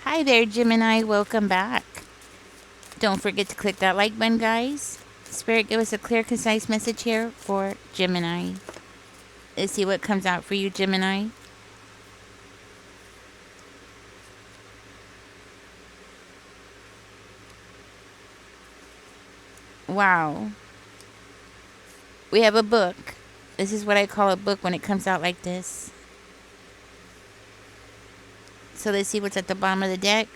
Hi there, Gemini. Welcome back. Don't forget to click that like button, guys. Spirit, give us a clear, concise message here for Gemini. Let's see what comes out for you, Gemini. Wow. We have a book. This is what I call a book when it comes out like this. So let's see what's at the bottom of the deck.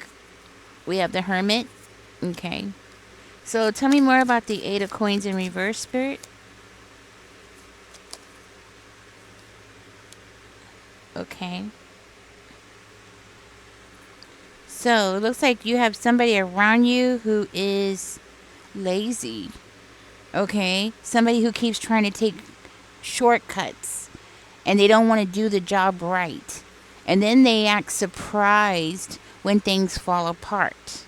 We have the Hermit. Okay. So tell me more about the Eight of Coins in reverse, Spirit. Okay. So it looks like you have somebody around you who is lazy. Okay. Somebody who keeps trying to take shortcuts and they don't want to do the job right. And then they act surprised when things fall apart.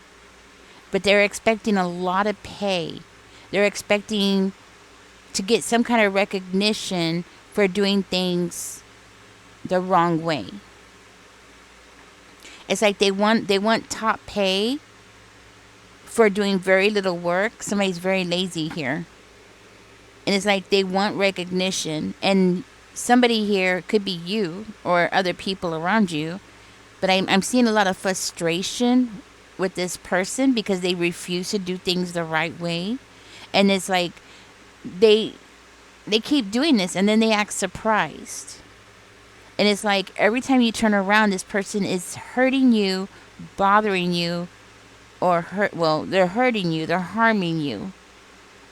But they're expecting a lot of pay. They're expecting to get some kind of recognition for doing things the wrong way. It's like they want top pay for doing very little work. Somebody's very lazy here. And it's like they want recognition. And somebody here could be you or other people around you. But I'm seeing a lot of frustration with this person because they refuse to do things the right way. And it's like they keep doing this and then they act surprised. And it's like every time you turn around, this person is hurting you, bothering you, or they're hurting you, they're harming you.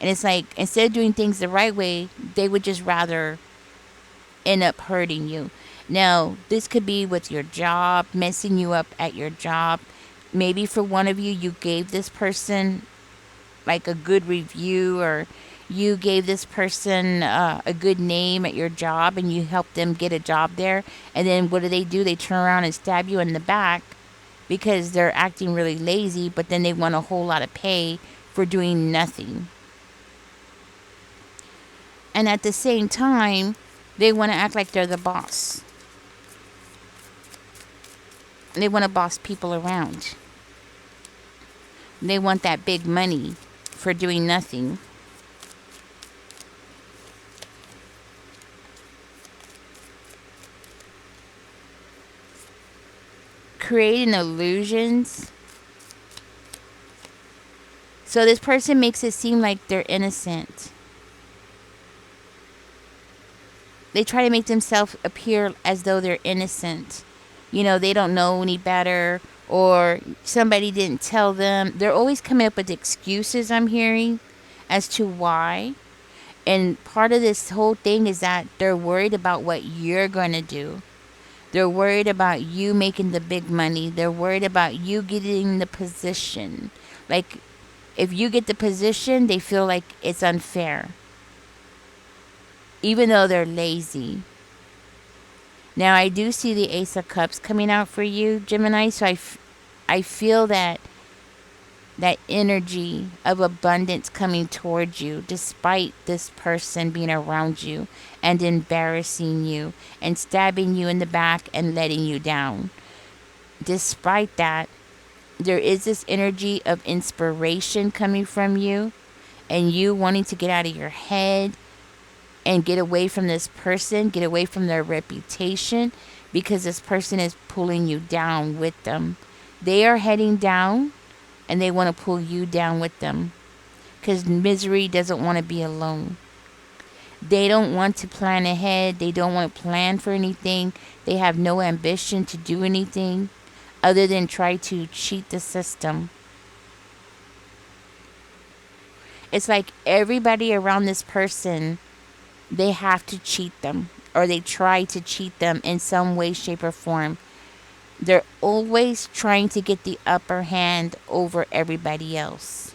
And it's like instead of doing things the right way, they would just rather end up hurting you. Now, this could be with your job, messing you up at your job. Maybe for one of you, you gave this person like a good review, or you gave this person a good name at your job and you helped them get a job there. And then what do? They turn around and stab you in the back because they're acting really lazy, but then they want a whole lot of pay for doing nothing. And at the same time, they want to act like they're the boss. They want to boss people around. They want that big money for doing nothing. Creating illusions. So this person makes it seem like they're innocent. They try to make themselves appear as though they're innocent. You know, they don't know any better, or somebody didn't tell them. They're always coming up with excuses, I'm hearing, as to why. And part of this whole thing is that they're worried about what you're going to do. They're worried about you making the big money. They're worried about you getting the position. Like, if you get the position, they feel like it's unfair, even though they're lazy. Now, I do see the Ace of Cups coming out for you, Gemini, so I feel that energy of abundance coming towards you, despite this person being around you and embarrassing you and stabbing you in the back and letting you down. Despite that, there is this energy of inspiration coming from you and you wanting to get out of your head and get away from this person, get away from their reputation, because this person is pulling you down with them. They are heading down and they want to pull you down with them because misery doesn't want to be alone. They don't want to plan ahead. They don't want to plan for anything. They have no ambition to do anything other than try to cheat the system. It's like everybody around this person, they have to cheat them, or they try to cheat them in some way, shape, or form. They're always trying to get the upper hand over everybody else,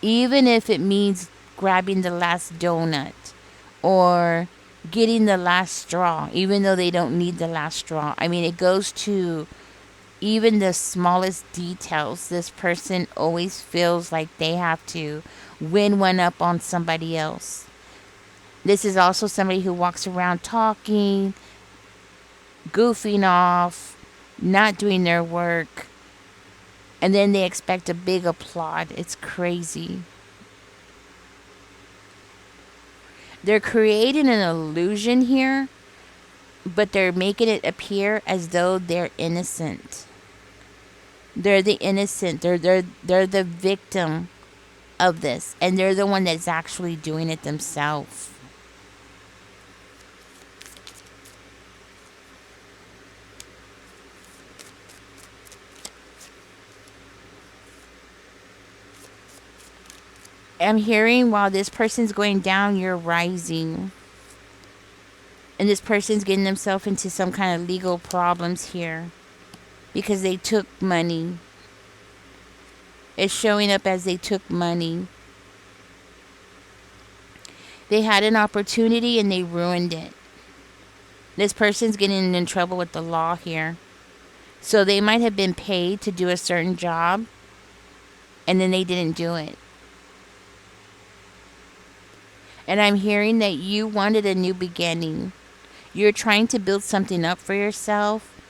even if it means grabbing the last donut or getting the last straw, even though they don't need the last straw. I mean, it goes to even the smallest details. This person always feels like they have to win one up on somebody else. This is also somebody who walks around talking, goofing off, not doing their work, And then they expect a big applaud. It's crazy. They're creating an illusion here, but they're making it appear as though they're innocent. They're the innocent. They're the victim of this, and they're the one that's actually doing it themselves. I'm hearing while this person's going down, you're rising. And this person's getting themselves into some kind of legal problems here because they took money. It's showing up as they took money. They had an opportunity and they ruined it. This person's getting in trouble with the law here. So they might have been paid to do a certain job and then they didn't do it. And I'm hearing that you wanted a new beginning. You're trying to build something up for yourself.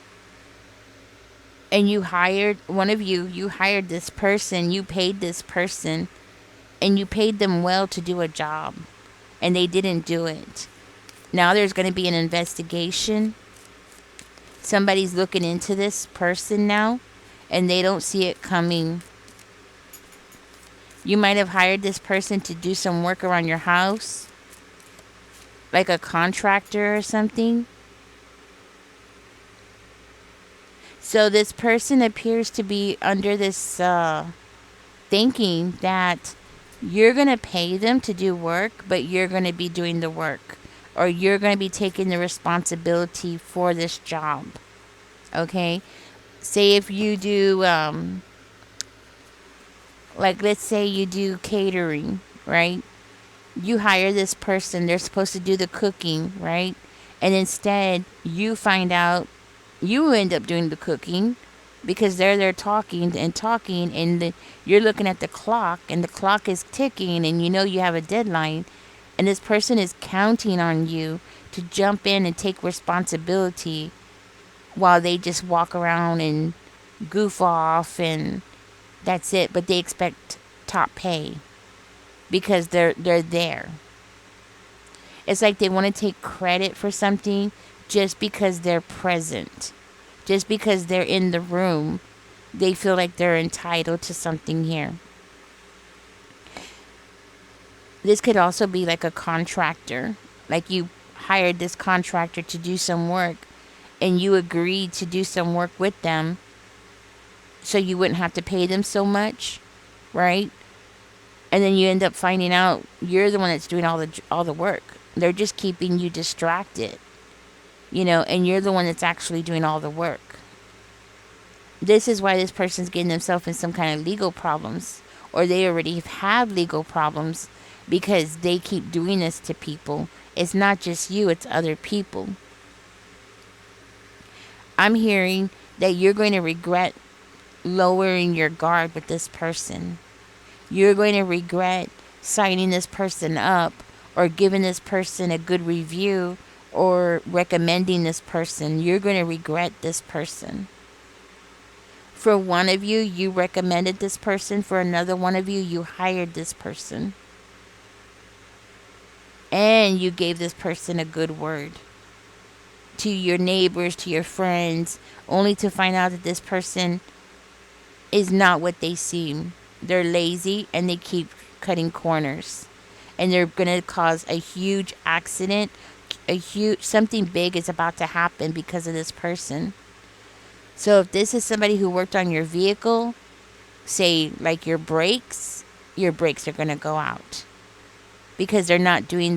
And you hired, one of you hired this person, you paid this person, and you paid them well to do a job. And they didn't do it. Now there's going to be an investigation. Somebody's looking into this person now, and they don't see it coming. You might have hired this person to do some work around your house, like a contractor or something. So this person appears to be under this thinking that you're going to pay them to do work, but you're going to be doing the work. Or you're going to be taking the responsibility for this job. Okay? Say if you do, like let's say you do catering, right? You hire this person, they're supposed to do the cooking, right? And instead, you find out you end up doing the cooking because they're there talking and talking, and you're looking at the clock, and the clock is ticking, and you know you have a deadline, and this person is counting on you to jump in and take responsibility while they just walk around and goof off, and that's it. But they expect top pay because they're there. It's like they want to take credit for something just because they're present. Just because they're in the room, they feel like they're entitled to something here. This could also be like a contractor. Like you hired this contractor to do some work and you agreed to do some work with them so you wouldn't have to pay them so much, right? And then you end up finding out you're the one that's doing all the work. They're just keeping you distracted, and you're the one that's actually doing all the work. This is why this person's getting themselves in some kind of legal problems, or they already have legal problems because they keep doing this to people. It's not just you, it's other people. I'm hearing that you're going to regret lowering your guard with this person. You're going to regret signing this person up or giving this person a good review or recommending this person. You're going to regret this person. For one of you, you recommended this person. For another one of you, you hired this person. And you gave this person a good word to your neighbors, to your friends, only to find out that this person is not what they seem. They're lazy and they keep cutting corners. And they're going to cause a huge accident. Something big is about to happen because of this person. So if this is somebody who worked on your vehicle, say like your brakes are going to go out. Because they're not doing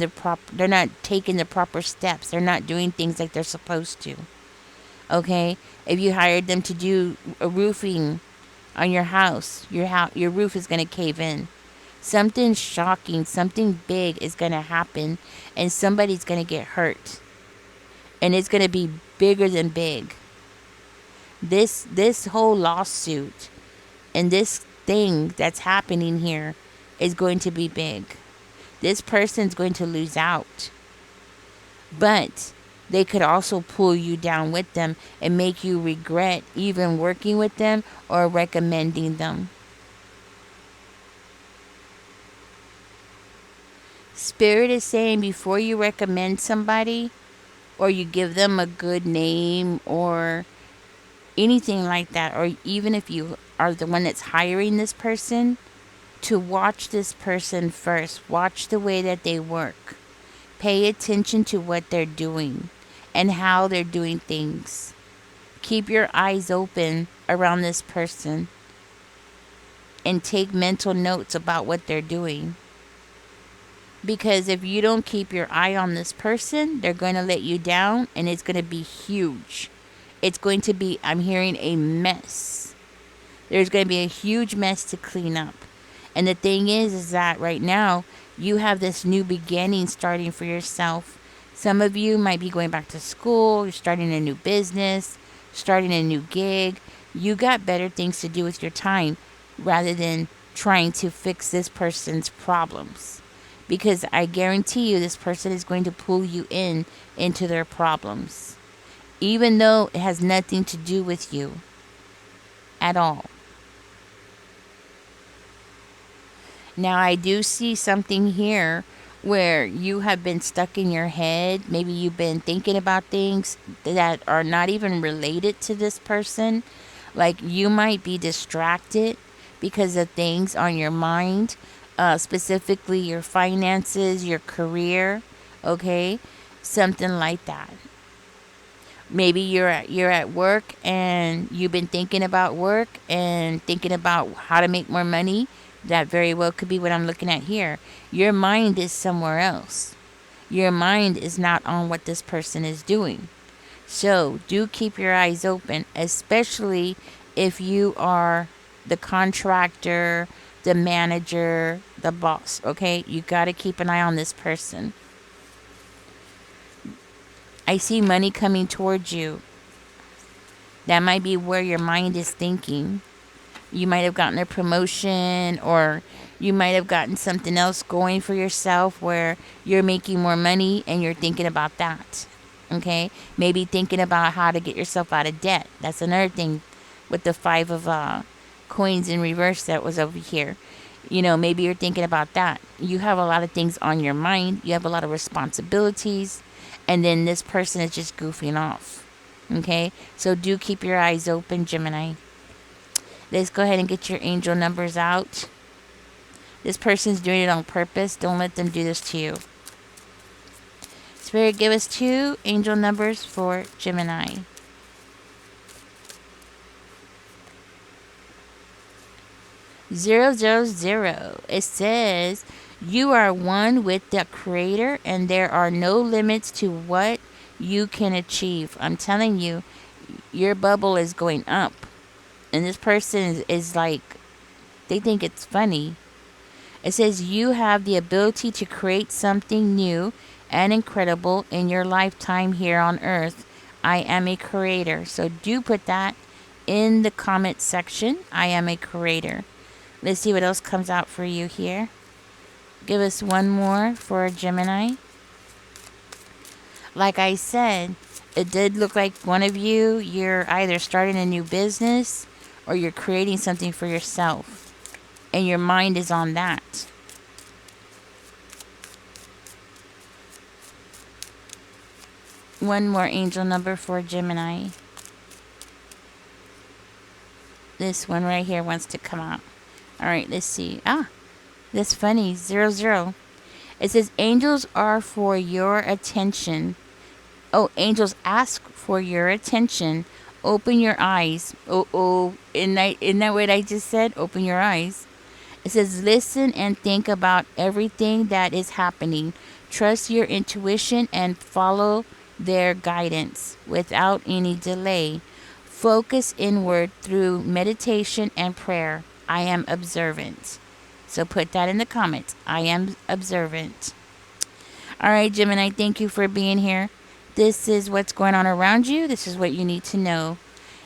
they're not taking the proper steps. They're not doing things like they're supposed to. Okay? If you hired them to do a roofing on your house, your roof is going to cave in. Something shocking, something big is going to happen, and somebody's going to get hurt. And it's going to be bigger than big. This whole lawsuit and this thing that's happening here is going to be big. This person's going to lose out. But they could also pull you down with them and make you regret even working with them or recommending them. Spirit is saying before you recommend somebody or you give them a good name or anything like that, or even if you are the one that's hiring this person, to watch this person first. Watch the way that they work. Pay attention to what they're doing and how they're doing things. Keep your eyes open around this person and take mental notes about what they're doing. Because if you don't keep your eye on this person, they're going to let you down and it's going to be huge. It's going to be, I'm hearing, a mess. There's going to be a huge mess to clean up. And the thing is that right now, you have this new beginning starting for yourself. Some of you might be going back to school, you're starting a new business, starting a new gig. You got better things to do with your time rather than trying to fix this person's problems. Because I guarantee you this person is going to pull you into their problems. Even though it has nothing to do with you at all. Now, I do see something here where you have been stuck in your head. Maybe you've been thinking about things that are not even related to this person. Like you might be distracted because of things on your mind, specifically your finances, your career, okay? Something like that. Maybe you're at work and you've been thinking about work and thinking about how to make more money. That very well could be what I'm looking at here. Your mind is somewhere else. Your mind is not on what this person is doing. So do keep your eyes open, especially if you are the contractor, the manager, the boss, okay? You got to keep an eye on this person. I see money coming towards you. That might be where your mind is thinking. You might have gotten a promotion or you might have gotten something else going for yourself where you're making more money and you're thinking about that. Okay? Maybe thinking about how to get yourself out of debt. That's another thing with the 5 of coins in reverse that was over here. You know, maybe you're thinking about that. You have a lot of things on your mind. You have a lot of responsibilities. And then this person is just goofing off. Okay? So do keep your eyes open, Gemini. Let's go ahead and get your angel numbers out. This person's doing it on purpose. Don't let them do this to you. Spirit, give us 2 angel numbers for Gemini. 000. It says, you are one with the Creator and there are no limits to what you can achieve. I'm telling you, your bubble is going up. And this person is like, they think it's funny. It says you have the ability to create something new and incredible in your lifetime here on earth. I am a creator. So do put that in the comment section. I am a creator. Let's see what else comes out for you here. Give us one more for Gemini. Like I said, it did look like one of you, you're either starting a new business or you're creating something for yourself. And your mind is on that. One more angel number for Gemini. This one right here wants to come out. Alright, let's see. That's funny. 00. It says angels are for your attention. Oh, angels ask for your attention. Open your eyes. Isn't that what I just said? Open your eyes. It says listen and think about everything that is happening. Trust your intuition and follow their guidance without any delay. Focus inward through meditation and prayer. I am observant. So put that in the comments. I am observant. All right, Gemini, thank you for being here. This is what's going on around you. This is what you need to know.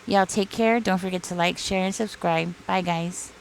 Y'all take care. Don't forget to like, share, and subscribe. Bye, guys.